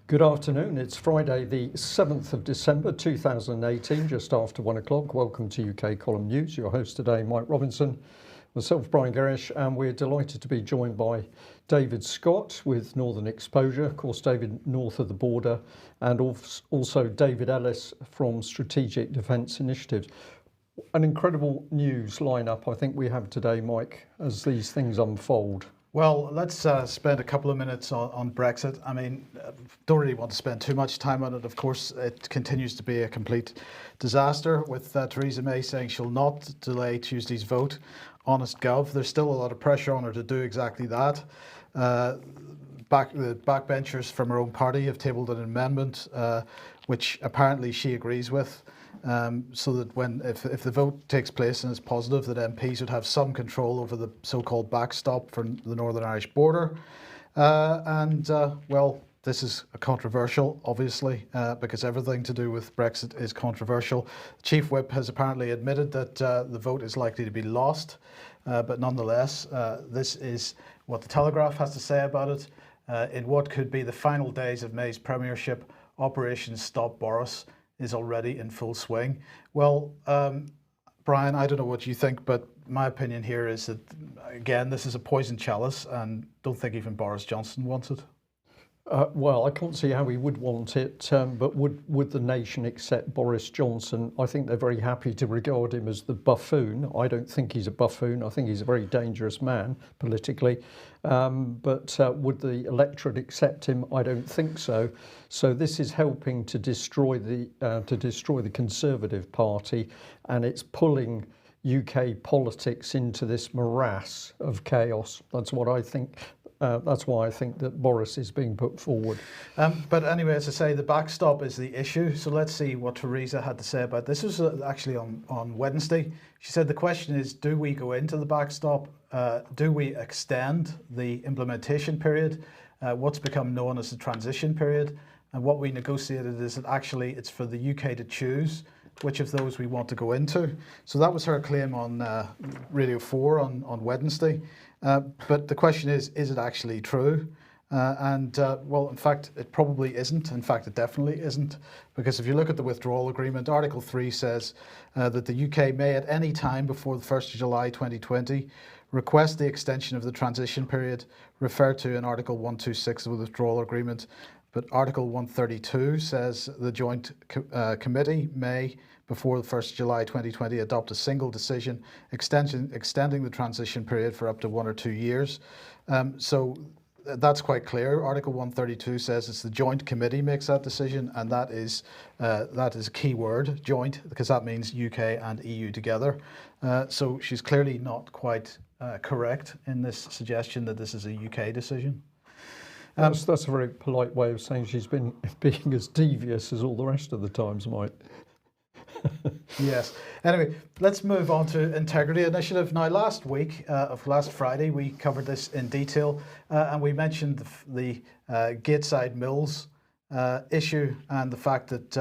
Good afternoon. It's Friday, the 7th of December 2018, just after 1 o'clock. Welcome to UK Column News. Your host today, Mike Robinson, myself, Brian Gerrish, and we're delighted to be joined by David Scott with Northern Exposure, of course, David north of the border, and also David Ellis from Strategic Defence Initiatives. An incredible news lineup, I think we have today, Mike, as these things unfold. Well, let's spend a couple of minutes on Brexit. I mean, don't really want to spend too much time on it. Of course, it continues to be a complete disaster with Theresa May saying she'll not delay Tuesday's vote. Honest Gov, there's still a lot of pressure on her to do exactly that. The backbenchers from her own party have tabled an amendment which apparently she agrees with. So that if the vote takes place and is positive, that MPs would have some control over the so-called backstop for the Northern Irish border. Well, this is controversial, obviously, because everything to do with Brexit is controversial. Chief Whip has apparently admitted that the vote is likely to be lost, but nonetheless, this is what the Telegraph has to say about it. In what could be the final days of May's premiership, Operation Stop Boris is already in full swing. Well, Brian, I don't know what you think, but my opinion here is that, again, this is a poisoned chalice and don't think even Boris Johnson wants it. Well, I can't see how he would want it, but would the nation accept Boris Johnson? I think they're very happy to regard him as the buffoon. I don't think he's a buffoon. I think he's a very dangerous man politically. But would the electorate accept him? I don't think so. So this is helping to destroy the Conservative Party, and it's pulling UK politics into this morass of chaos. That's what I think. That's why I think that Boris is being put forward. But anyway, as I say, the backstop is the issue. So let's see what Theresa had to say about this. This was actually on Wednesday. She said the question is, do we go into the backstop? Do we extend the implementation period? What's become known as the transition period? And what we negotiated is that actually it's for the UK to choose which of those we want to go into. So that was her claim on Radio 4 on Wednesday. But the question is it actually true? Well, in fact, it probably isn't. In fact, it definitely isn't. Because if you look at the withdrawal agreement, Article 3 says that the UK may at any time before the 1st of July 2020 request the extension of the transition period referred to in Article 126 of the withdrawal agreement. But Article 132 says the Joint Committee may, before the 1st of July 2020, adopt a single decision extending the transition period for up to 1 or 2 years. So that's quite clear. Article 132 says it's the Joint Committee makes that decision, and that is a key word, joint, because that means UK and EU together. So she's clearly not quite correct in this suggestion that this is a UK decision. That's a very polite way of saying she's been being as devious as all the rest of the times, Mike. Yes. Anyway, let's move on to Integrity Initiative. Now, last Friday, we covered this in detail, and we mentioned the Gateside Mills issue and the fact that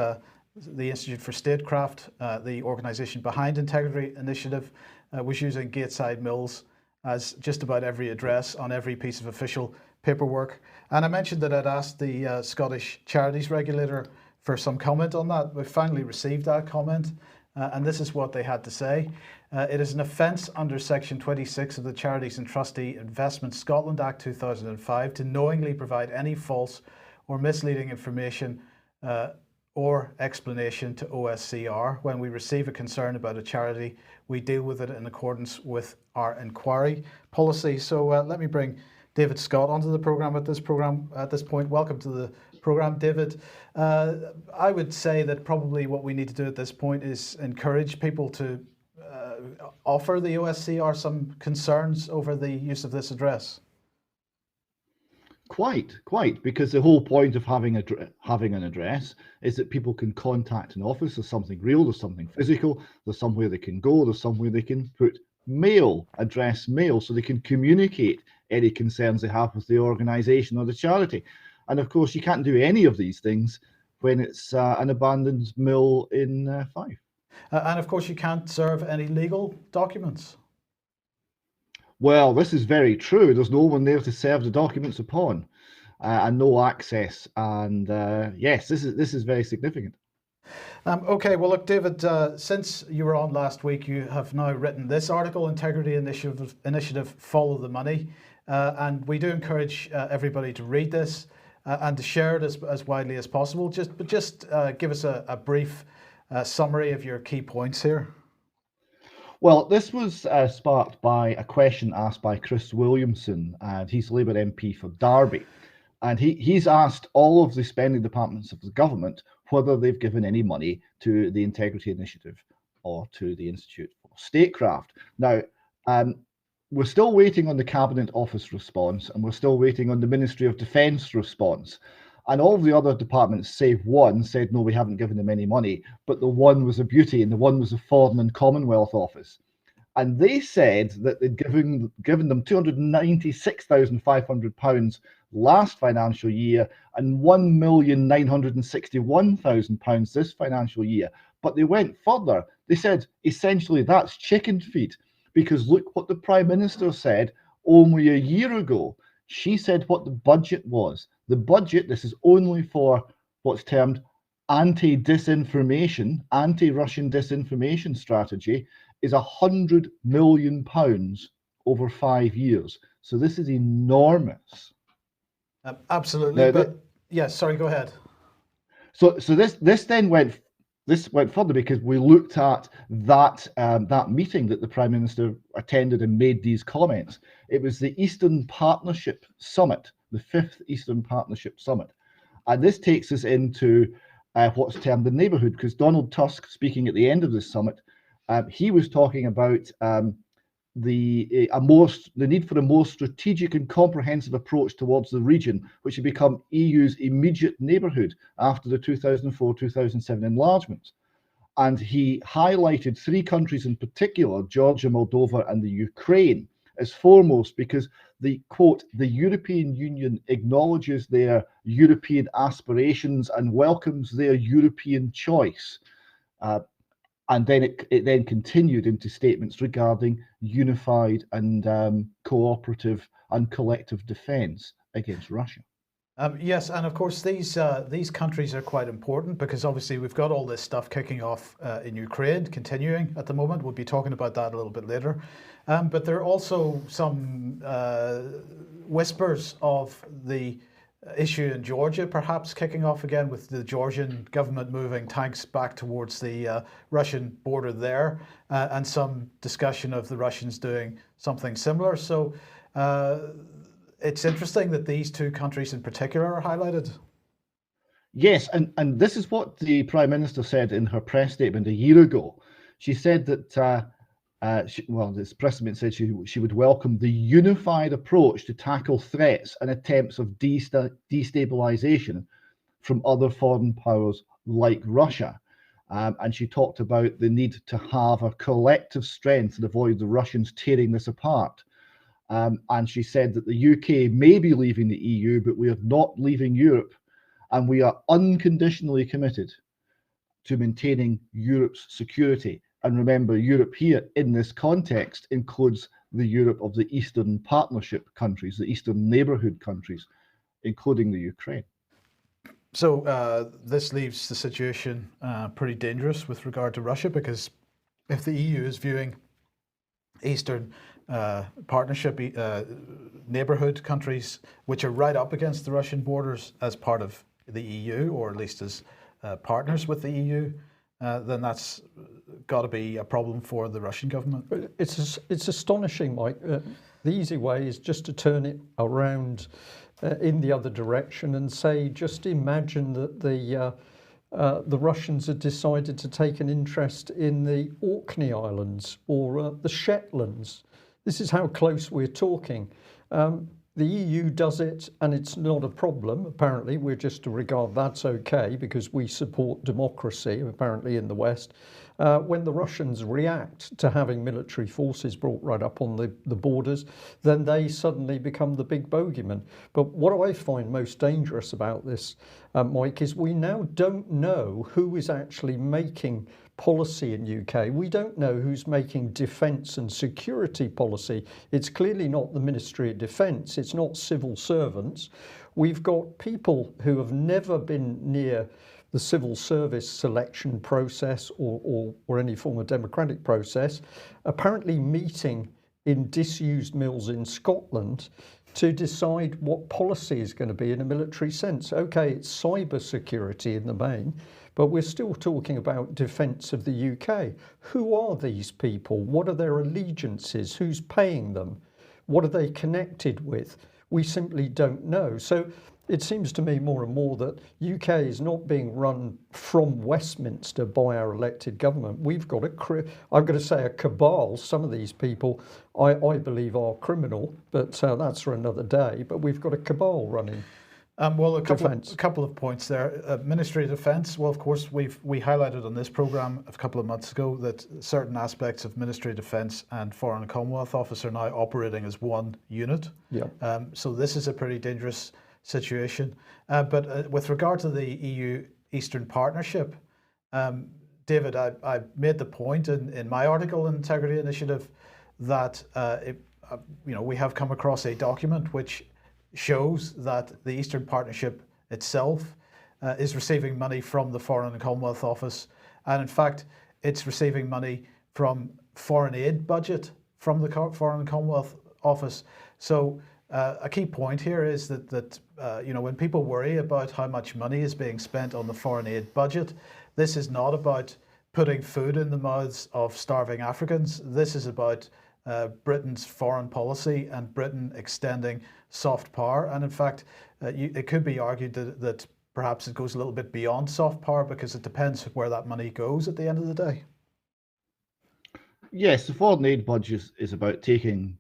the Institute for Statecraft, the organisation behind Integrity Initiative, was using Gateside Mills as just about every address on every piece of official paperwork. And I mentioned that I'd asked the Scottish Charities Regulator for some comment on that. We finally received that comment, and this is what they had to say. It is an offence under Section 26 of the Charities and Trustee Investment Scotland Act 2005 to knowingly provide any false or misleading information or explanation to OSCR. When we receive a concern about a charity, we deal with it in accordance with our inquiry policy. So let me bring David Scott onto the programme at this point. Welcome to the programme, David. I would say that probably what we need to do at this point is encourage people to offer the OSCR some concerns over the use of this address. Quite, because the whole point of having an address is that people can contact an office. There's something real, there's something physical, there's somewhere they can go, there's somewhere they can put mail, so they can communicate any concerns they have with the organisation or the charity. And of course, you can't do any of these things when it's an abandoned mill in Fife. And of course, you can't serve any legal documents. Well, this is very true. There's no one there to serve the documents upon. and no access. And yes, this is very significant. Okay, well, look, David, since you were on last week, you have now written this article, Integrity Initiative Follow the Money. And we do encourage everybody to read this and to share it as widely as possible. Just give us a brief summary of your key points here. Well, this was sparked by a question asked by Chris Williamson, and he's Labour MP for Derby. And he's asked all of the spending departments of the government whether they've given any money to the Integrity Initiative or to the Institute for Statecraft. Now, we're still waiting on the Cabinet Office response, and we're still waiting on the Ministry of Defence response. And all of the other departments, save one, said, no, we haven't given them any money. But the one was a beauty, and the one was the Foreign and Commonwealth Office. And they said that they'd given them £296,500 last financial year and £1,961,000 this financial year. But they went further. They said, essentially, that's chicken feed, because look what the Prime Minister said only a year ago. She said what the budget was. The budget, this is only for what's termed anti-Russian disinformation strategy, is £100 million over 5 years. So this is enormous. Absolutely. Now, but yes, sorry, go ahead. So this then went further, because we looked at that meeting that the Prime Minister attended and made these comments. It was the Eastern Partnership Summit, the 5th Eastern Partnership Summit. And this takes us into what's termed the neighbourhood, because Donald Tusk, speaking at the end of this summit, he was talking about the need for a more strategic and comprehensive approach towards the region, which had become EU's immediate neighbourhood after the 2004-2007 enlargement. And he highlighted 3 countries in particular, Georgia, Moldova, and the Ukraine, as foremost, because the European Union acknowledges their European aspirations and welcomes their European choice. And then it then continued into statements regarding unified and cooperative and collective defence against Russia. Yes, and of course these countries are quite important, because obviously we've got all this stuff kicking off in Ukraine, continuing at the moment. We'll be talking about that a little bit later. But there are also some whispers of the issue in Georgia perhaps kicking off again, with the Georgian government moving tanks back towards the Russian border there, and some discussion of the Russians doing something similar. So it's interesting that these 2 countries in particular are highlighted. Yes, and this is what the Prime Minister said in her press statement a year ago. She said that this press statement said she would welcome the unified approach to tackle threats and attempts of destabilization from other foreign powers like Russia. And she talked about the need to have a collective strength and avoid the Russians tearing this apart. And she said that the UK may be leaving the EU, but we are not leaving Europe, and we are unconditionally committed to maintaining Europe's security. And remember, Europe here in this context includes the Europe of the Eastern Partnership countries, the Eastern Neighbourhood countries, including the Ukraine. So this leaves the situation pretty dangerous with regard to Russia, because if the EU is viewing Eastern Partnership neighbourhood countries, which are right up against the Russian borders, as part of the EU, or at least as partners with the EU, then that's got to be a problem for the Russian government. But it's astonishing, Mike. The easy way is just to turn it around in the other direction and say, just imagine that the Russians had decided to take an interest in the Orkney Islands or the Shetlands. This is how close we're talking. The EU does it and it's not a problem. Apparently, we're just to regard that's okay because we support democracy, apparently in the West. When the Russians react to having military forces brought right up on the borders, then they suddenly become the big bogeyman. But what I find most dangerous about this, Mike, is we now don't know who is actually making policy in UK. We don't know who's making defence and security policy. It's clearly not the Ministry of Defence. It's not civil servants. We've got people who have never been near the civil service selection process or any form of democratic process, apparently meeting in disused mills in Scotland to decide what policy is going to be in a military sense. Okay, it's cyber security in the main, but we're still talking about defence of the UK. Who are these people? What are their allegiances? Who's paying them? What are they connected with? We simply don't know. So it seems to me more and more that UK is not being run from Westminster by our elected government. We've got I'm going to say a cabal. Some of these people I believe are criminal, but that's for another day. But we've got a cabal running. Well, a couple of points there. Ministry of Defence. Well, of course, we highlighted on this programme a couple of months ago that certain aspects of Ministry of Defence and Foreign and Commonwealth Office are now operating as one unit. Yeah. So this is a pretty dangerous situation. But with regard to the EU Eastern Partnership, David, I made the point in my article in Integrity Initiative that we have come across a document which shows that the Eastern Partnership itself is receiving money from the Foreign and Commonwealth Office, and in fact it's receiving money from foreign aid budget from the Foreign and Commonwealth Office. So a key point here is that when people worry about how much money is being spent on the foreign aid budget, this is not about putting food in the mouths of starving Africans. This is about Britain's foreign policy and Britain extending soft power. And in fact, it could be argued that perhaps it goes a little bit beyond soft power because it depends where that money goes at the end of the day. Yes, the foreign aid budget is about taking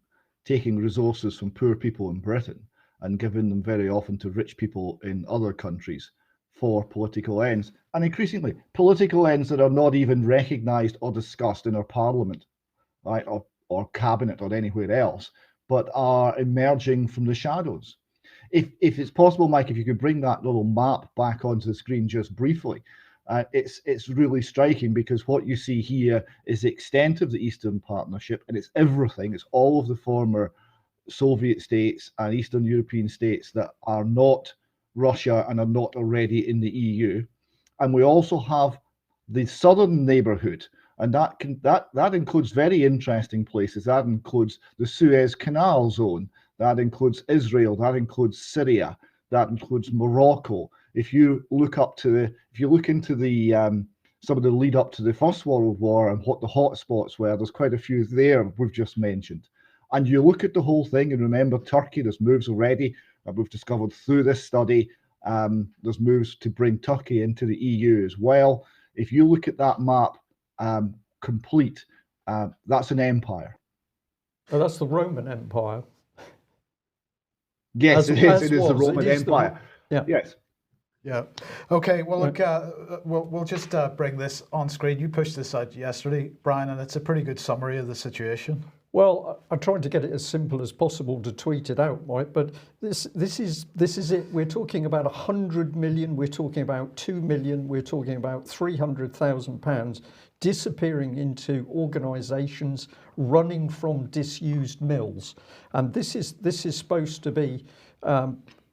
resources from poor people in Britain and giving them very often to rich people in other countries for political ends, and increasingly political ends that are not even recognised or discussed in our parliament, right, or cabinet or anywhere else, but are emerging from the shadows. If it's possible, Mike, if you could bring that little map back onto the screen just briefly, it's really striking because what you see here is the extent of the Eastern Partnership, and it's everything. It's all of the former Soviet states and Eastern European states that are not Russia and are not already in the EU. And we also have the southern neighborhood, and that includes very interesting places. That includes the Suez Canal zone. That includes Israel. That includes Syria. That includes Morocco. If you look into the some of the lead up to the First World War and what the hotspots were, there's quite a few there we've just mentioned. And you look at the whole thing and remember Turkey. There's moves already that we've discovered through this study. There's moves to bring Turkey into the EU as well. If you look at that map, complete, that's an empire. Oh, that's the Roman Empire. Yes, it is the Roman Empire. Yeah. Yes. Yeah. Okay. Well, look, we'll just bring this on screen. You pushed this out yesterday, Brian, and it's a pretty good summary of the situation. Well, I tried to get it as simple as possible to tweet it out, right? But this is it. We're talking about 100 million. We're talking about 2 million. We're talking about £300,000 disappearing into organisations running from disused mills, and this is supposed to be.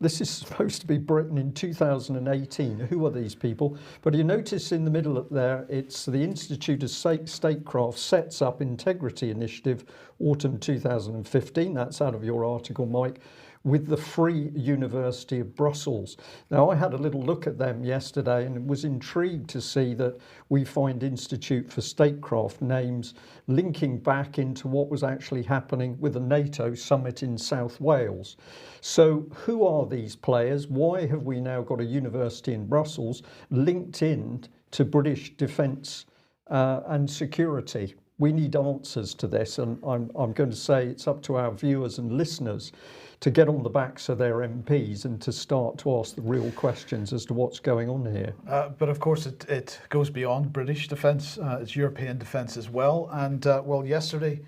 This is supposed to be Britain in 2018. Who are these people? But you notice in the middle up there, it's the Institute of Statecraft sets up Integrity Initiative, autumn 2015. That's out of your article, Mike, with the Free University of Brussels. Now, I had a little look at them yesterday and was intrigued to see that we find Institute for Statecraft names linking back into what was actually happening with the NATO summit in South Wales. So who are these players? Why have we now got a university in Brussels linked in to British defence and security? We need answers to this, and I'm going to say it's up to our viewers and listeners to get on the backs of their MPs and to start to ask the real questions as to what's going on here. But of course it goes beyond British defence, it's European defence as well. And well, yesterday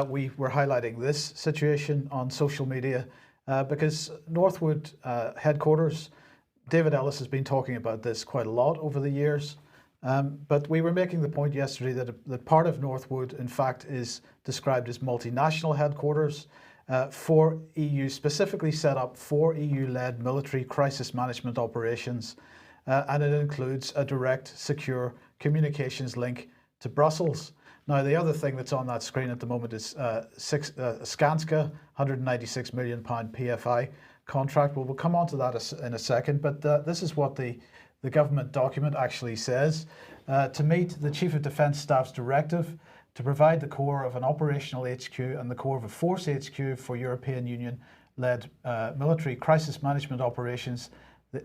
we were highlighting this situation on social media because Northwood headquarters, David Ellis has been talking about this quite a lot over the years. But we were making the point yesterday that part of Northwood, in fact, is described as multinational headquarters. for EU, specifically set up for EU-led military crisis management operations, and it includes a direct, secure communications link to Brussels. Now, the other thing that's on that screen at the moment is Skanska, £196 million PFI contract. Well, we'll come on to that in a second, but this is what the government document actually says. To meet the Chief of Defence Staff's directive to provide the core of an operational HQ and the core of a force HQ for European Union-led military crisis management operations,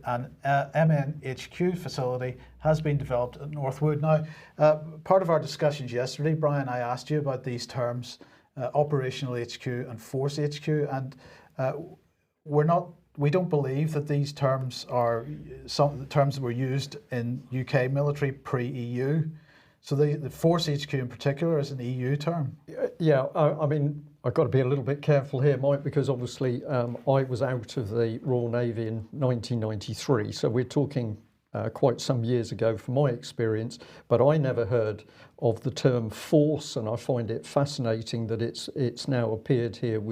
an MNHQ facility has been developed at Northwood. Now, part of our discussions yesterday, Brian, I asked you about these terms, operational HQ and force HQ, and we don't believe that these terms are some terms that were used in UK military pre-EU. So the force HQ in particular is an EU term. Yeah, I mean, I've got to be a little bit careful here, Mike, because obviously I was out of the Royal Navy in 1993. So we're talking quite some years ago from my experience, but I never heard of the term force, and I find it fascinating that it's now appeared here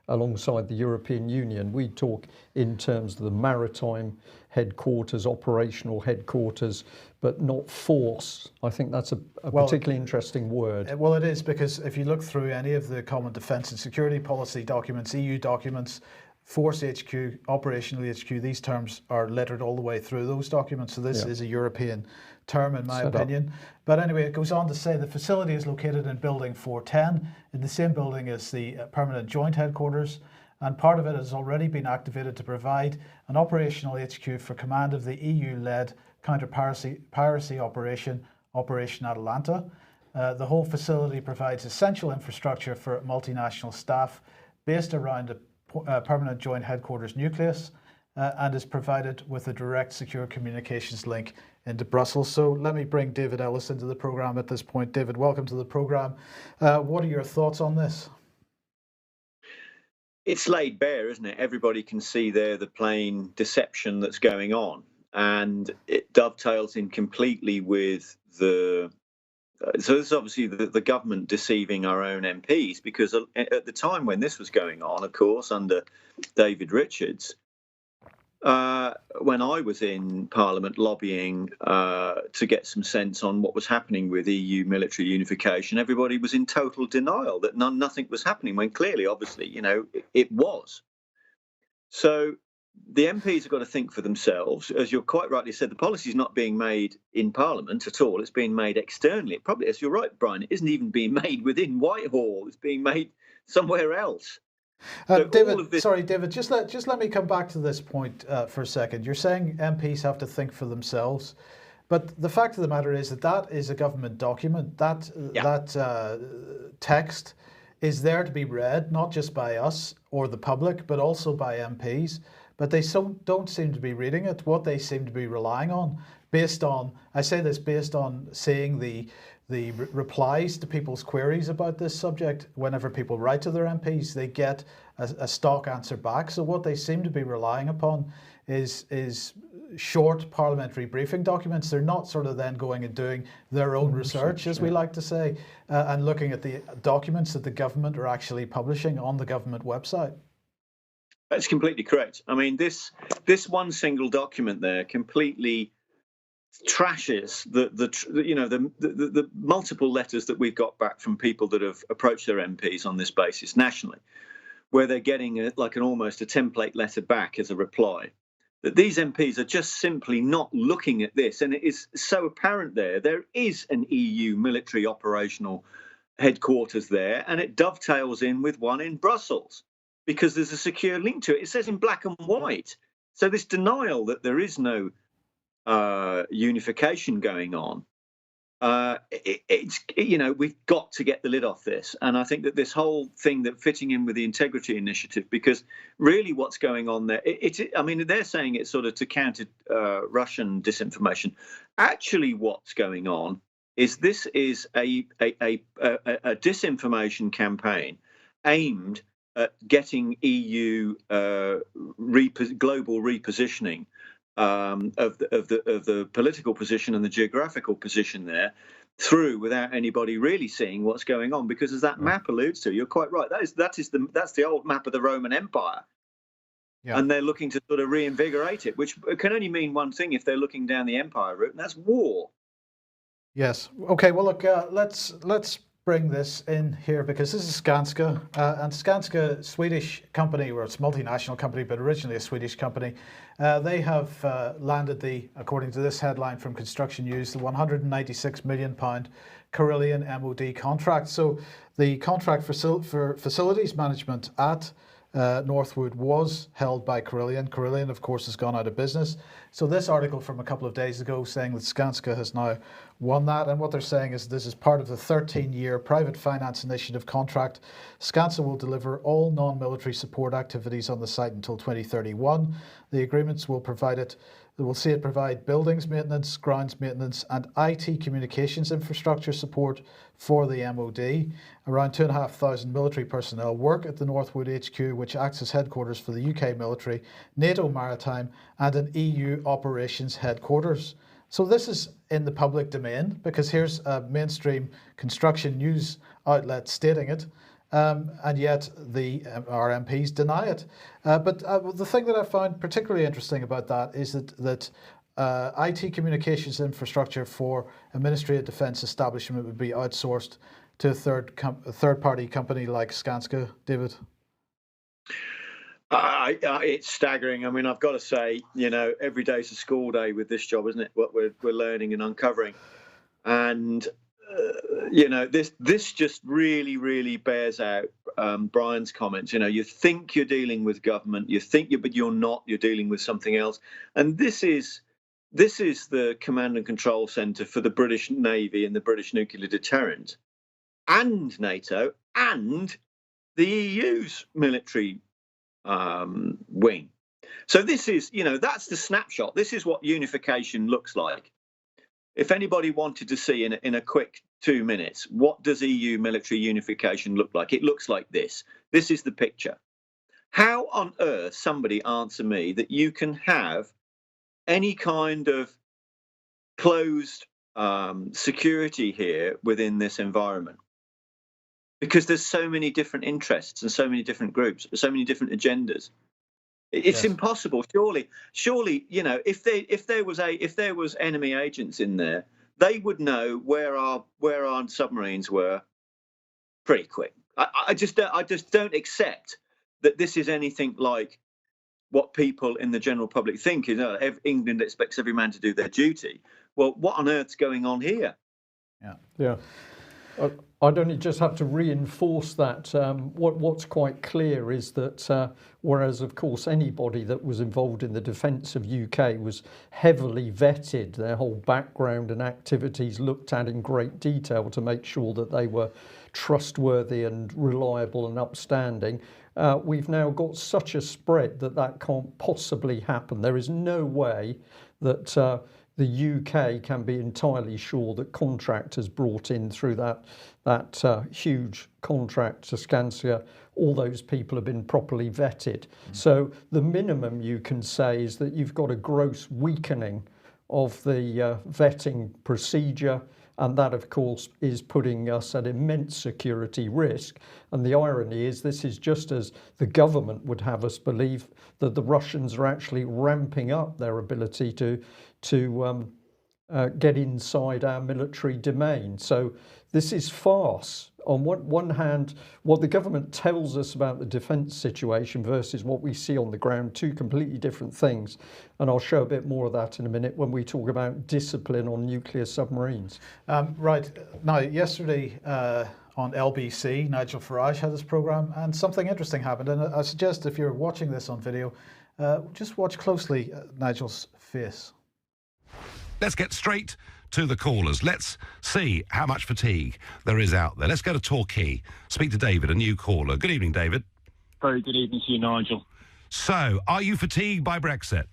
alongside the European Union. We talk in terms of the maritime headquarters, operational headquarters, but not force. I think that's a particularly interesting word. Well, it is, because if you look through any of the common defence and security policy documents, EU documents, force HQ, operational HQ, these terms are littered all the way through those documents. So this is a European term, in my opinion. But anyway, it goes on to say the facility is located in building 410, in the same building as the permanent joint headquarters, and part of it has already been activated to provide an operational HQ for command of the EU-led counter-piracy operation, Operation Atalanta. The whole facility provides essential infrastructure for multinational staff based around a permanent joint headquarters nucleus, and is provided with a direct secure communications link into Brussels. So let me bring David Ellis into the programme at this point. David, welcome to the programme. What are your thoughts on this? It's laid bare, isn't it? Everybody can see there the plain deception that's going on, and it dovetails in completely with the so this is obviously the government deceiving our own MPs, because at the time when this was going on, of course, under David Richards, when I was in Parliament lobbying to get some sense on what was happening with EU military unification, everybody was in total denial that nothing was happening, when clearly, obviously, it was. So the MPs have got to think for themselves. As you quite rightly said, the policy is not being made in Parliament at all. It's being made externally. It probably, as you're right, Brian, it isn't even being made within Whitehall. It's being made somewhere else. So David, just let me come back to this point for a second. You're saying MPs have to think for themselves, but the fact of the matter is that is a government document. That text is there to be read, not just by us or the public, but also by MPs. But they don't seem to be reading it. What they seem to be relying on, based on seeing the replies to people's queries about this subject. Whenever people write to their MPs, they get a stock answer back. So what they seem to be relying upon is short parliamentary briefing documents. They're not sort of then going and doing their own research, as we like to say, and looking at the documents that the government are actually publishing on the government website. That's completely correct. I mean, this one single document there completely trashes the multiple letters that we've got back from people that have approached their MPs on this basis nationally, where they're getting almost a template letter back as a reply. That these MPs are just simply not looking at this, and it is so apparent there is an EU military operational headquarters there, and it dovetails in with one in Brussels, because there's a secure link to it. It says in black and white. So this denial that there is no unification going on, we've got to get the lid off this. And I think that this whole thing that fitting in with the integrity initiative, because really what's going on there, they're saying it's sort of to counter Russian disinformation. Actually, what's going on is this is a disinformation campaign aimed at getting EU global repositioning of the political position and the geographical position there, through without anybody really seeing what's going on, because as that map alludes to, you're quite right. That's the old map of the Roman Empire. Yeah. And they're looking to sort of reinvigorate it, which can only mean one thing if they're looking down the empire route, and that's war. Yes. Okay. Well, look. Let's bring this in here, because this is Skanska, and Skanska, Swedish company, or it's a multinational company, but originally a Swedish company. They have landed according to this headline from Construction News, the £196 million Carillion MOD contract. So the contract for facilities management at Northwood was held by Carillion. Carillion, of course, has gone out of business. So this article from a couple of days ago saying that Skanska has now won that, and what they're saying is this is part of the 13-year private finance initiative contract. Skanska will deliver all non-military support activities on the site until 2031. The agreements will see it provide buildings maintenance, grounds maintenance, and IT communications infrastructure support for the MOD. Around 2,500 military personnel work at the Northwood HQ, which acts as headquarters for the UK military, NATO maritime, and an EU operations headquarters. So this is in the public domain, because here's a mainstream construction news outlet stating it. And yet our MPs deny it. But the thing that I found particularly interesting about that is that IT communications infrastructure for a Ministry of Defence establishment would be outsourced to a third-party company like Skanska. David? It's staggering. I mean, I've got to say, every day's a school day with this job, isn't it? What we're learning and uncovering. And this just really, really bears out Brian's comments. You think you're dealing with government, but you're not. You're dealing with something else. And this is the command and control centre for the British Navy and the British nuclear deterrent, and NATO, and the EU's military wing. So this is, that's the snapshot. This is what unification looks like. If anybody wanted to see in a quick 2 minutes, what does EU military unification look like? It looks like this. This is the picture. How on earth, somebody answer me, that you can have any kind of closed security here within this environment? Because there's so many different interests and so many different groups, so many different agendas. It's impossible. Surely, if there was enemy agents in there, they would know where our submarines were pretty quick. I just don't accept that this is anything like what people in the general public think. England expects every man to do their duty. Well, what on earth's going on here? Yeah. I'd only just have to reinforce that. What's quite clear is that whereas, of course, anybody that was involved in the defence of UK was heavily vetted, their whole background and activities looked at in great detail to make sure that they were trustworthy and reliable and upstanding. We've now got such a spread that can't possibly happen. There is no way that the UK can be entirely sure that contractors brought in through that huge contract to Skanska, all those people have been properly vetted. So the minimum you can say is that you've got a gross weakening of the vetting procedure, and that, of course, is putting us at immense security risk. And the irony is this is just as the government would have us believe that the Russians are actually ramping up their ability to get inside our military domain. So this is farce. On one hand, what the government tells us about the defence situation versus what we see on the ground, two completely different things. And I'll show a bit more of that in a minute when we talk about discipline on nuclear submarines. Right. Now, yesterday on LBC, Nigel Farage had this programme, and something interesting happened. And I suggest if you're watching this on video, just watch closely Nigel's face. Let's get straight to the callers. Let's see how much fatigue there is out there. Let's go to Torquay. Speak to David, a new caller. Good evening, David. Very good evening to you, Nigel. So, are you fatigued by Brexit?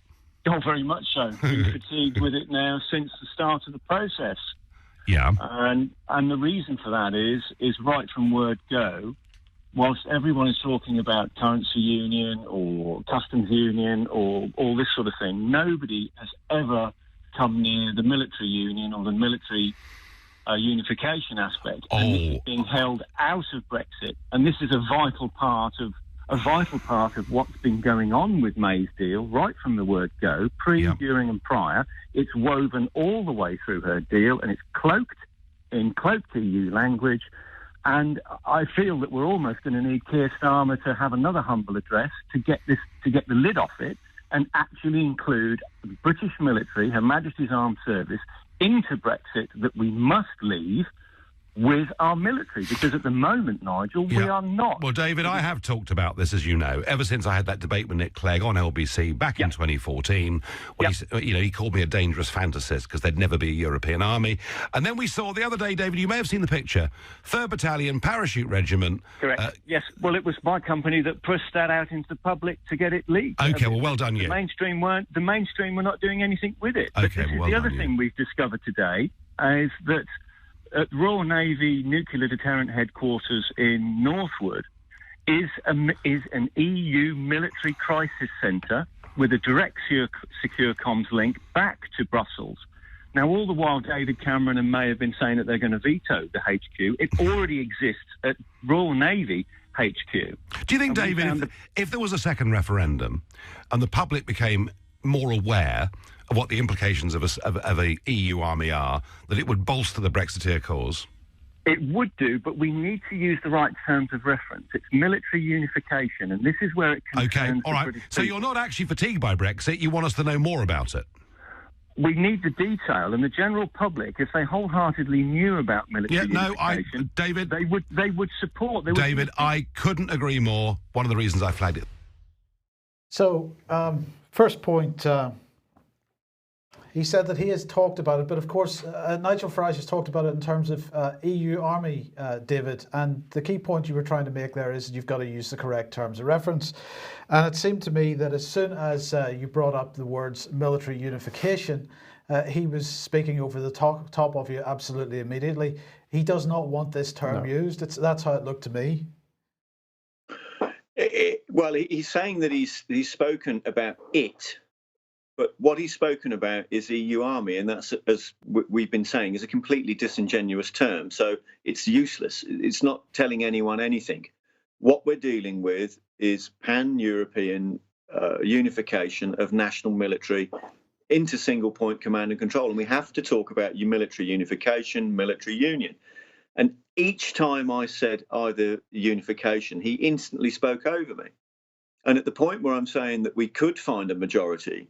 Oh, very much so. Been fatigued with it now since the start of the process. Yeah. And the reason for that is right from word go, whilst everyone is talking about currency union or customs union or all this sort of thing, nobody has ever come near the military union or the military unification aspect, and this is being held out of Brexit, and this is a vital part of what's been going on with May's deal right from the word go, during and prior. It's woven all the way through her deal, and it's cloaked in cloaked EU language. And I feel that we're almost going to need Keir Starmer to have another humble address to get the lid off it, and actually include the British military, Her Majesty's Armed Service, into Brexit, that we must leave with our military, because at the moment, Nigel, we are not. Well, David, I have talked about this, as you know, ever since I had that debate with Nick Clegg on LBC back in 2014. When he called me a dangerous fantasist because there'd never be a European army. And then we saw the other day, David, you may have seen the picture, 3rd Battalion Parachute Regiment. Correct. Yes. Well, it was my company that pushed that out into the public to get it leaked. Okay. Well, well done, you. The mainstream were not doing anything with it. Okay. But Well, the other thing we've discovered today is that at Royal Navy Nuclear Deterrent Headquarters in Northwood is an EU military crisis centre with a direct secure comms link back to Brussels. Now, all the while David Cameron and May have been saying that they're going to veto the HQ, it already exists at Royal Navy HQ. Do you think, David, if there was a second referendum and the public became more aware of what the implications of a EU army are, that it would bolster the Brexiteer cause? It would do, but we need to use the right terms of reference. It's military unification, and this is where it concerns Okay, all right. British So people. you're not actually fatigued by Brexit. You want us to know more about it. We need the detail, and the general public, if they wholeheartedly knew about military unification, David, they would support. David, I couldn't agree more. One of the reasons I flagged it. So, first point, he said that he has talked about it, but of course, Nigel Farage has talked about it in terms of EU army, David. And the key point you were trying to make there is you've got to use the correct terms of reference. And it seemed to me that as soon as you brought up the words military unification, he was speaking over the top of you absolutely immediately. He does not want this term used. That's how it looked to me. Well, he's saying that he's spoken about it. But what he's spoken about is EU army, and that's, as we've been saying, is a completely disingenuous term. So it's useless. It's not telling anyone anything. What we're dealing with is pan-European unification of national military into single point command and control. And we have to talk about military unification, military union. And each time I said either unification, he instantly spoke over me. And at the point where I'm saying that we could find a majority,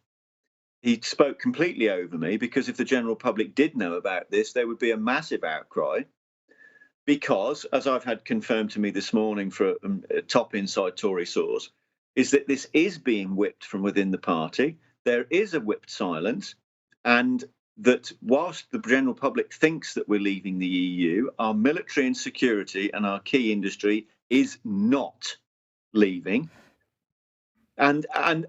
he spoke completely over me, because if the general public did know about this, there would be a massive outcry. Because, as I've had confirmed to me this morning from a top inside Tory source, is that this is being whipped from within the party. There is a whipped silence, and that whilst the general public thinks that we're leaving the EU, our military and security and our key industry is not leaving. And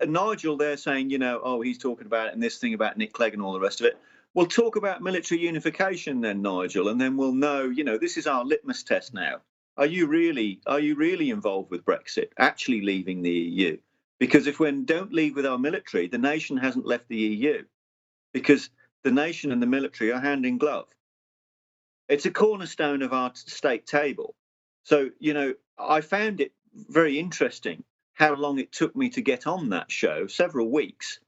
Nigel there saying, he's talking about it and this thing about Nick Clegg and all the rest of it. We'll talk about military unification then, Nigel, and then we'll know, this is our litmus test now. Are you really involved with Brexit, actually leaving the EU? Because if we don't leave with our military, the nation hasn't left the EU, because the nation and the military are hand in glove. It's a cornerstone of our state table. So, I found it very interesting how long it took me to get on that show, several weeks.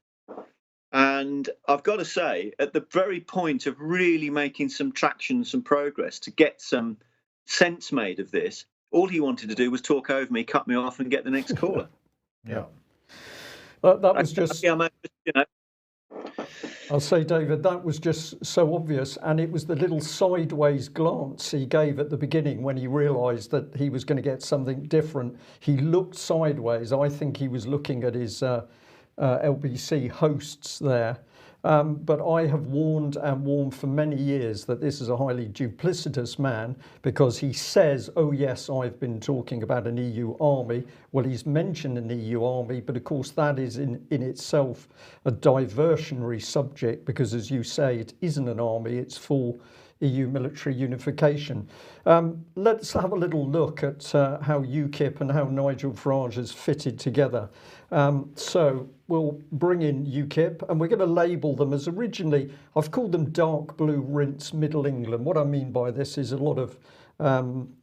And I've got to say, at the very point of really making some traction, some progress, to get some sense made of this, all he wanted to do was talk over me, cut me off, and get the next caller. Yeah. That was just... I'll say, David, that was just so obvious, and it was the little sideways glance he gave at the beginning when he realised that he was going to get something different. He looked sideways. I think he was looking at his LBC hosts there. But I have warned for many years that this is a highly duplicitous man, because he says, oh yes, I've been talking about an EU army. Well, he's mentioned an EU army, but of course that is in itself a diversionary subject, because as you say, it isn't an army, it's for EU military unification. Let's have a little look at how UKIP and how Nigel Farage has fitted together. So we'll bring in UKIP, and we're going to label them as originally, I've called them dark blue rinse Middle England. What I mean by this is a lot of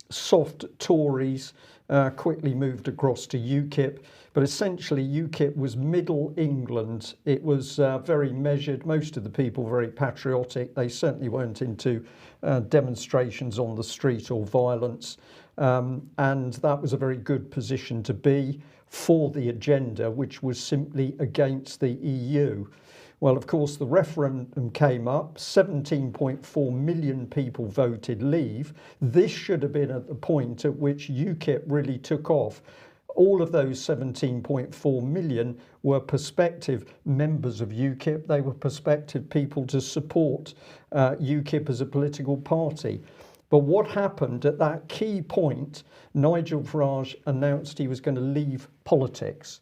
soft Tories quickly moved across to UKIP, but essentially UKIP was Middle England. It was very measured, most of the people very patriotic. They certainly weren't into demonstrations on the street or violence, and that was a very good position to be for the agenda, which was simply against the EU. Well, of course, the referendum came up, 17.4 million people voted leave. This should have been at the point at which UKIP really took off. All of those 17.4 million were prospective members of UKIP. They were prospective people to support UKIP as a political party. But what happened at that key point, Nigel Farage announced he was going to leave politics.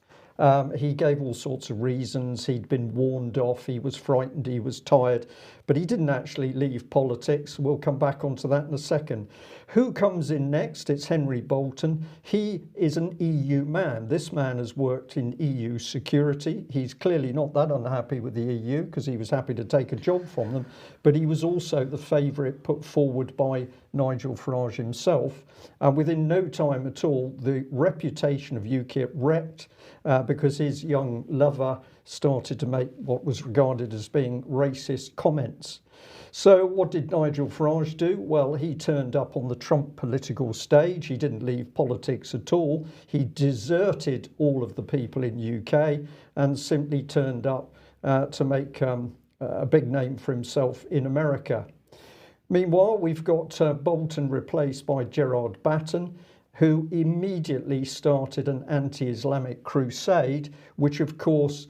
He gave all sorts of reasons. He'd been warned off, he was frightened, he was tired, but he didn't actually leave politics. We'll come back onto that in a second. Who comes in next? It's Henry Bolton. He is an EU man. This man has worked in EU security. He's clearly not that unhappy with the EU because he was happy to take a job from them, but he was also the favourite put forward by Nigel Farage himself. And within no time at all, the reputation of UKIP wrecked because his young lover started to make what was regarded as being racist comments. So what did Nigel Farage do? Well, he turned up on the Trump political stage. He didn't leave politics at all. He deserted all of the people in UK and simply turned up to make a big name for himself in America. Meanwhile, we've got Bolton replaced by Gerard Batten, who immediately started an anti-Islamic crusade, which of course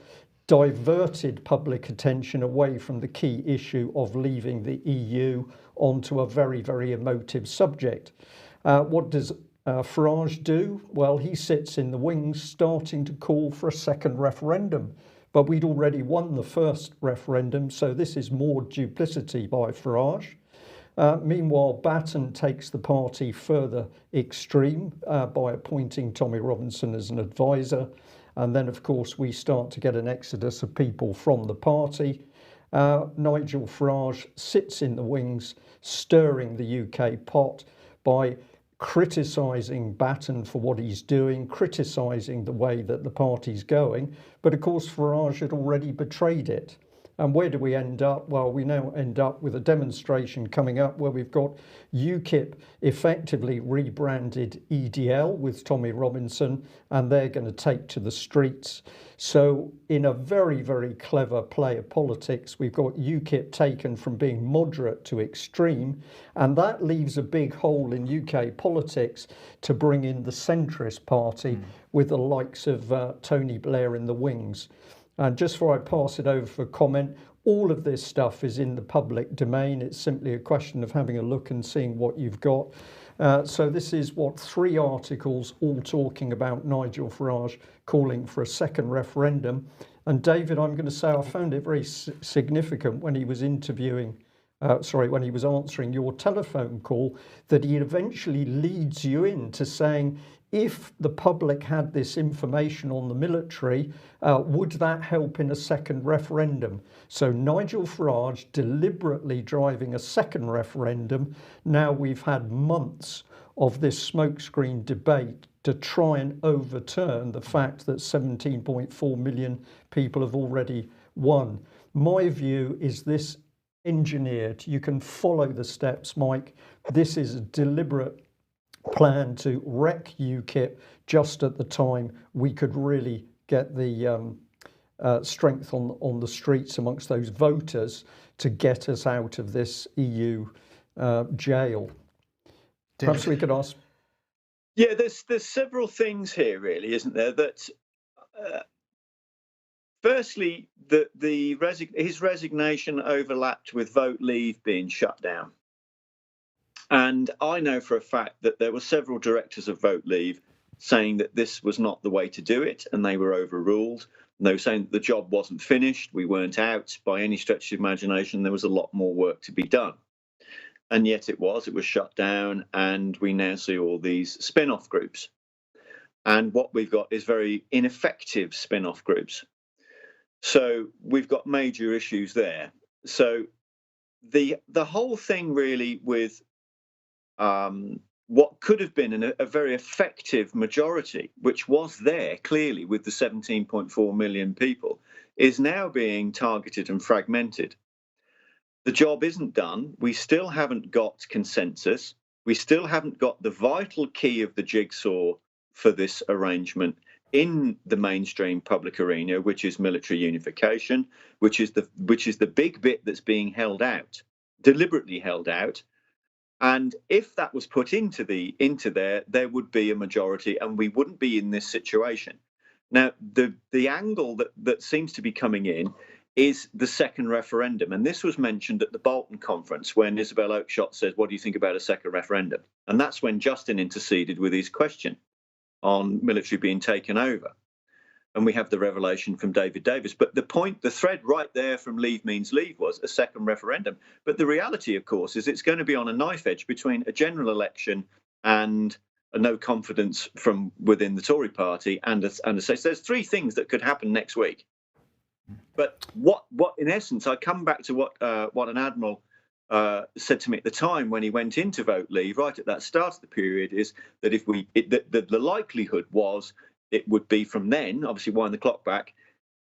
diverted public attention away from the key issue of leaving the EU onto a very, very emotive subject. What does Farage do? Well, he sits in the wings starting to call for a second referendum. But we'd already won the first referendum, so this is more duplicity by Farage. Meanwhile, Batten takes the party further extreme by appointing Tommy Robinson as an advisor. And then, of course, we start to get an exodus of people from the party. Nigel Farage sits in the wings, stirring the UK pot by criticising Batten for what he's doing, criticising the way that the party's going. But, of course, Farage had already betrayed it. And where do we end up? Well, we now end up with a demonstration coming up where we've got UKIP effectively rebranded EDL with Tommy Robinson, and they're going to take to the streets. So in a very, very clever play of politics, we've got UKIP taken from being moderate to extreme, and that leaves a big hole in UK politics to bring in the centrist party with the likes of Tony Blair in the wings. And just before I pass it over for comment, all of this stuff is in the public domain. It's simply a question of having a look and seeing what you've got. So this is 3 articles all talking about Nigel Farage calling for a second referendum. And David, I'm going to say I found it very significant when he was interviewing, when he was answering your telephone call, that he eventually leads you into saying, if the public had this information on the military, would that help in a second referendum? So Nigel Farage deliberately driving a second referendum. Now we've had months of this smokescreen debate to try and overturn the fact that 17.4 million people have already won. My view is this engineered. You can follow the steps, Mike. This is a deliberate plan to wreck UKIP just at the time we could really get the strength on the streets amongst those voters to get us out of this EU jail. Perhaps we could ask. Yeah, there's several things here, really, isn't there? That firstly, his resignation overlapped with Vote Leave being shut down. And I know for a fact that there were several directors of Vote Leave saying that this was not the way to do it, and they were overruled. And they were saying that the job wasn't finished, we weren't out by any stretch of imagination, there was a lot more work to be done. and yet it was shut down, and we now see all these spin-off groups. And what we've got is very ineffective spin-off groups. So we've got major issues there. So the whole thing really with what could have been a very effective majority, which was there clearly with the 17.4 million people, is now being targeted and fragmented. The job isn't done. We still haven't got consensus. We still haven't got the vital key of the jigsaw for this arrangement in the mainstream public arena, which is military unification, which is the big bit that's being held out, deliberately held out. And if that was put into there would be a majority, and we wouldn't be in this situation. Now, the angle that seems to be coming in is the second referendum. And this was mentioned at the Bolton conference when Isabel Oakeshott said, what do you think about a second referendum? And that's when Justin interceded with his question on military being taken over. And we have the revelation from David Davis. But the thread right there from Leave Means Leave was a second referendum. But the reality, of course, is it's going to be on a knife edge between a general election and a no confidence from within the Tory party. And so there's three things that could happen next week. But what in essence, I come back to what an admiral said to me at the time when he went into vote leave, right at that start of the period, is that the likelihood was it would be from then, obviously wind the clock back,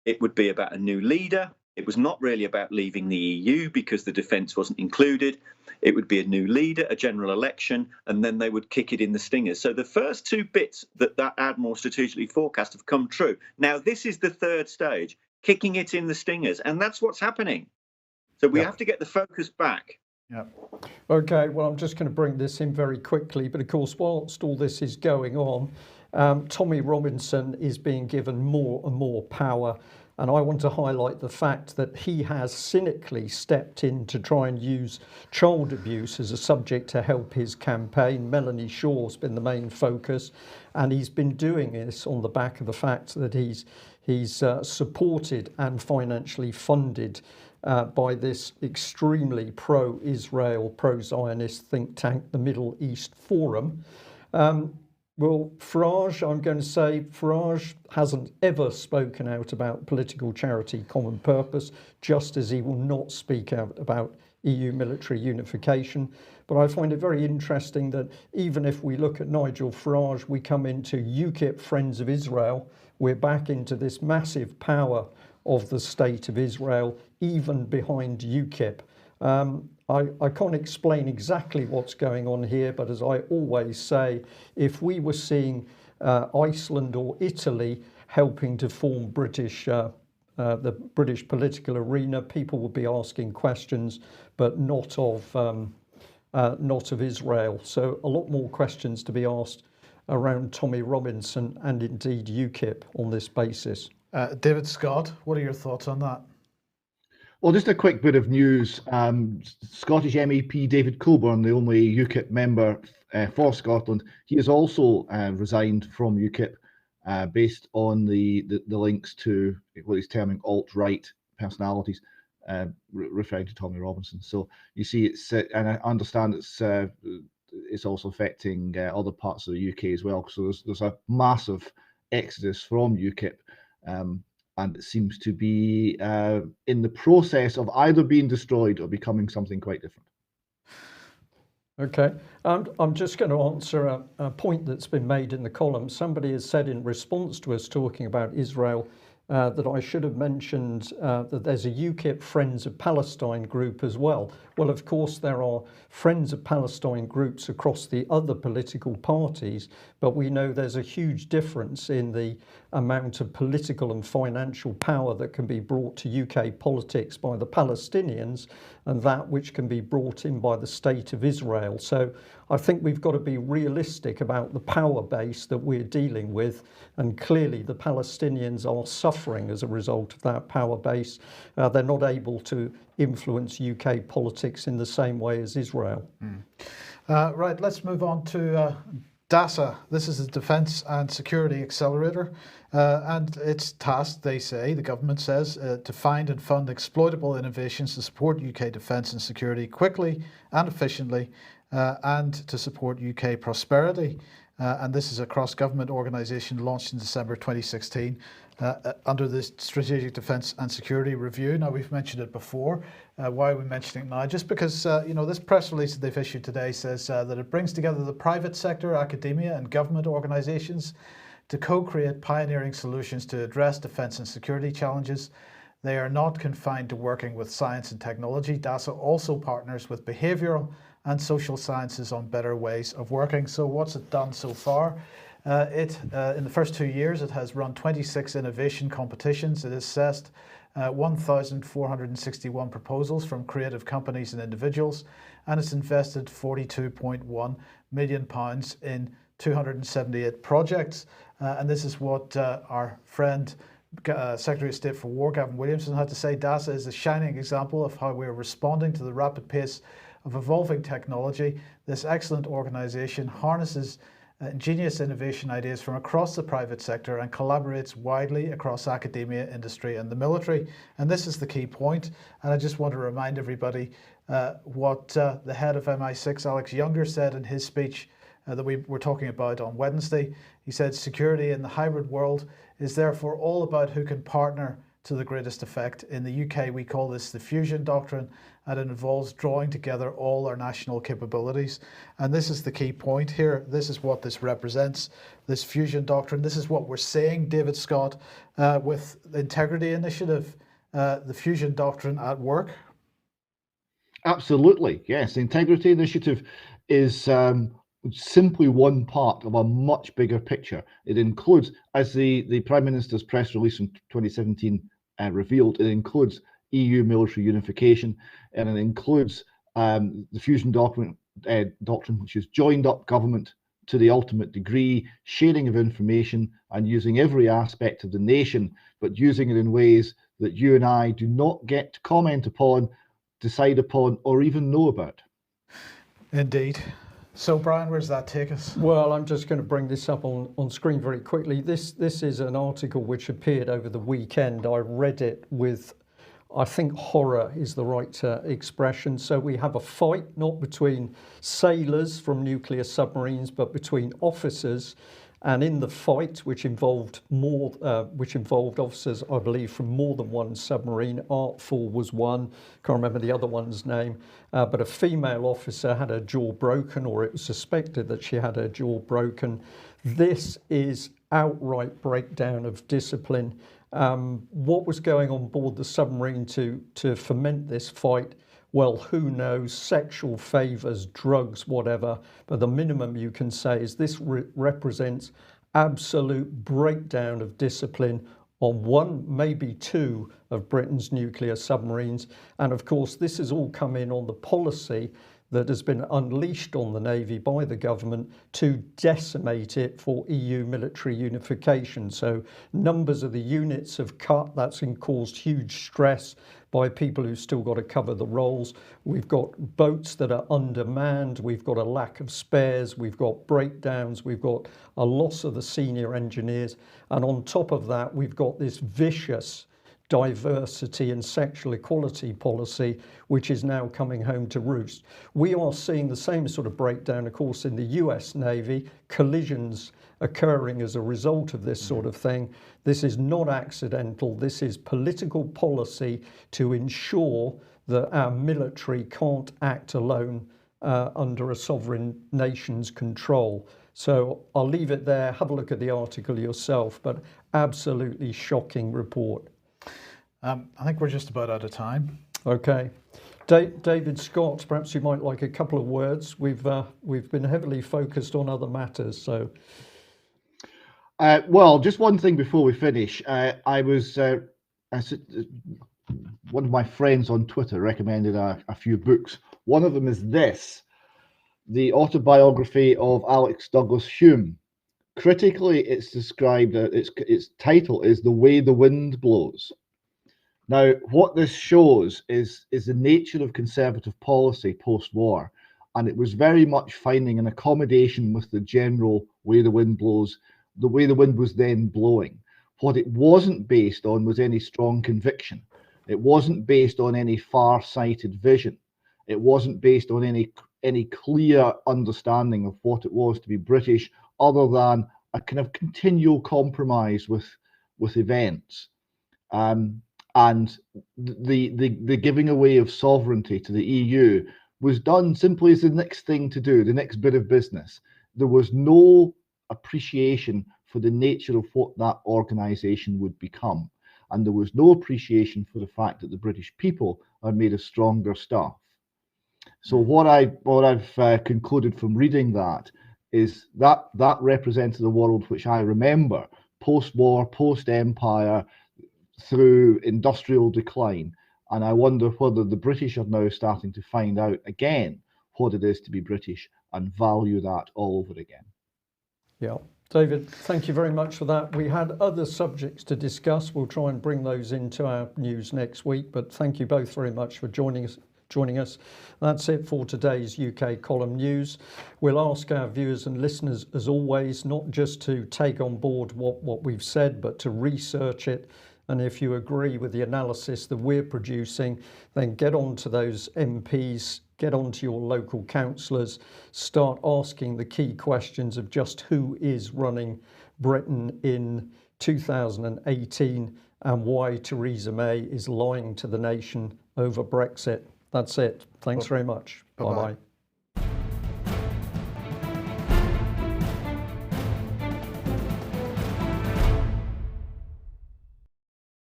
it would be about a new leader. It was not really about leaving the EU because the defence wasn't included. It would be a new leader, a general election, and then they would kick it in the stingers. So the first two bits that admiral strategically forecast have come true. Now, this is the third stage, kicking it in the stingers, and that's what's happening. So we have to get the focus back. Yeah. Okay, well, I'm just going to bring this in very quickly. But of course, whilst all this is going on, Tommy Robinson is being given more and more power. And I want to highlight the fact that he has cynically stepped in to try and use child abuse as a subject to help his campaign. Melanie Shaw's been the main focus, and he's been doing this on the back of the fact that he's supported and financially funded by this extremely pro-Israel, pro-Zionist think tank, the Middle East Forum. Well, Farage, I'm going to say Farage hasn't ever spoken out about political charity common purpose, just as he will not speak out about EU military unification. But I find it very interesting that even if we look at Nigel Farage, we come into UKIP Friends of Israel, we're back into this massive power of the state of Israel, even behind UKIP. I can't explain exactly what's going on here, but as I always say, if we were seeing Iceland or Italy helping to form the British political arena, people would be asking questions, but not of Israel. So a lot more questions to be asked around Tommy Robinson and indeed UKIP on this basis. David Scott, what are your thoughts on that? Well, just a quick bit of news. Scottish MEP David Coburn, the only UKIP member for Scotland, he has also resigned from UKIP based on the links to what he's terming alt-right personalities, referring to Tommy Robinson. So you see, it's and I understand it's also affecting other parts of the UK as well. So there's a massive exodus from UKIP. And it seems to be in the process of either being destroyed or becoming something quite different. Okay, I'm just going to answer a point that's been made in the column. Somebody has said in response to us talking about Israel that I should have mentioned that there's a UKIP Friends of Palestine group as well. Well, of course, there are Friends of Palestine groups across the other political parties, but we know there's a huge difference in the amount of political and financial power that can be brought to UK politics by the Palestinians and that which can be brought in by the state of Israel. So I think we've got to be realistic about the power base that we're dealing with, and clearly the Palestinians are suffering as a result of that power base. They're not able to influence UK politics in the same way as Israel. Right, let's move on to DASA, this is the Defence and Security Accelerator, and it's tasked, they say, the government says, to find and fund exploitable innovations to support UK defence and security quickly and efficiently, and to support UK prosperity. And this is a cross-government organisation launched in December 2016 under the Strategic Defence and Security Review. Now, we've mentioned it before. Why are we mentioning it now? Just because, this press release that they've issued today says that it brings together the private sector, academia and government organisations to co-create pioneering solutions to address defence and security challenges. They are not confined to working with science and technology. DASA also partners with behavioural and social sciences on better ways of working. So what's it done so far? In the first 2 years, it has run 26 innovation competitions. It assessed 1,461 proposals from creative companies and individuals, and it's invested £42.1 million in 278 projects. And this is what our friend, Secretary of State for War, Gavin Williamson, had to say. DASA is a shining example of how we're responding to the rapid pace of evolving technology. This excellent organisation harnesses ingenious innovation ideas from across the private sector and collaborates widely across academia, industry and the military. And this is the key point. And I just want to remind everybody what the head of MI6, Alex Younger, said in his speech that we were talking about on Wednesday. He said, security in the hybrid world is therefore all about who can partner to the greatest effect. In the UK, we call this the fusion doctrine, and it involves drawing together all our national capabilities. And this is the key point here. This is what this represents, this fusion doctrine. This is what we're saying, David Scott, with the Integrity Initiative, the fusion doctrine at work. Absolutely, yes. The Integrity Initiative is simply one part of a much bigger picture. It includes, as the Prime Minister's press release from 2017 revealed, it includes EU military unification, and it includes the fusion doctrine, which is joined up government to the ultimate degree, sharing of information and using every aspect of the nation, but using it in ways that you and I do not get to comment upon, decide upon, or even know about. Indeed. So, Brian, where does that take us? Well, I'm just going to bring this up on screen very quickly. This is an article which appeared over the weekend. I read it with, I think horror is the right expression. So we have a fight not between sailors from nuclear submarines, but between officers. And in the fight, which involved officers, I believe, from more than one submarine, Artful was one, can't remember the other one's name, but a female officer had her jaw broken, or it was suspected that she had her jaw broken. This is outright breakdown of discipline. What was going on board the submarine to foment this fight? Well, who knows? Sexual favours, drugs, whatever. But the minimum you can say is this represents absolute breakdown of discipline on one, maybe two of Britain's nuclear submarines. And of course, this has all come in on the policy that has been unleashed on the Navy by the government to decimate it for EU military unification. So numbers of the units have cut. That's caused huge stress by people who've still got to cover the roles. We've got boats that are undermanned. We've got a lack of spares. We've got breakdowns. We've got a loss of the senior engineers. And on top of that, we've got this vicious diversity and sexual equality policy, which is now coming home to roost. We are seeing the same sort of breakdown, of course, in the US Navy, collisions occurring as a result of this sort of thing. This is not accidental. This is political policy to ensure that our military can't act alone under a sovereign nation's control. So I'll leave it there. Have a look at the article yourself, but absolutely shocking report. I think we're just about out of time. Okay. David Scott, perhaps you might like a couple of words. We've been heavily focused on other matters, so. Well, just one thing before we finish. One of my friends on Twitter recommended a few books. One of them is this, the autobiography of Alex Douglas Hume. Critically, it's described, its title is The Way the Wind Blows. Now, what this shows is the nature of conservative policy post-war and it was very much finding an accommodation with the general way the wind blows, the way the wind was then blowing. What it wasn't based on was any strong conviction. It wasn't based on any far-sighted vision. It wasn't based on any clear understanding of what it was to be British, other than a kind of continual compromise with events. And the giving away of sovereignty to the EU was done simply as the next thing to do, the next bit of business. There was no appreciation for the nature of what that organisation would become. And there was no appreciation for the fact that the British people are made of stronger stuff. So what I've concluded from reading that is that represented a world which I remember post-war, post-empire, through industrial decline. And I wonder whether the British are now starting to find out again what it is to be British and value that all over again. Yeah. David, thank you very much for that. We had other subjects to discuss. We'll try and bring those into our news next week, but thank you both very much for joining us. That's it for today's UK Column News. We'll ask our viewers and listeners, as always, not just to take on board what we've said, but to research it. And if you agree with the analysis that we're producing, then get on to those MPs, get on to your local councillors, start asking the key questions of just who is running Britain in 2018 and why Theresa May is lying to the nation over Brexit. That's it. Thanks very much. Bye-bye.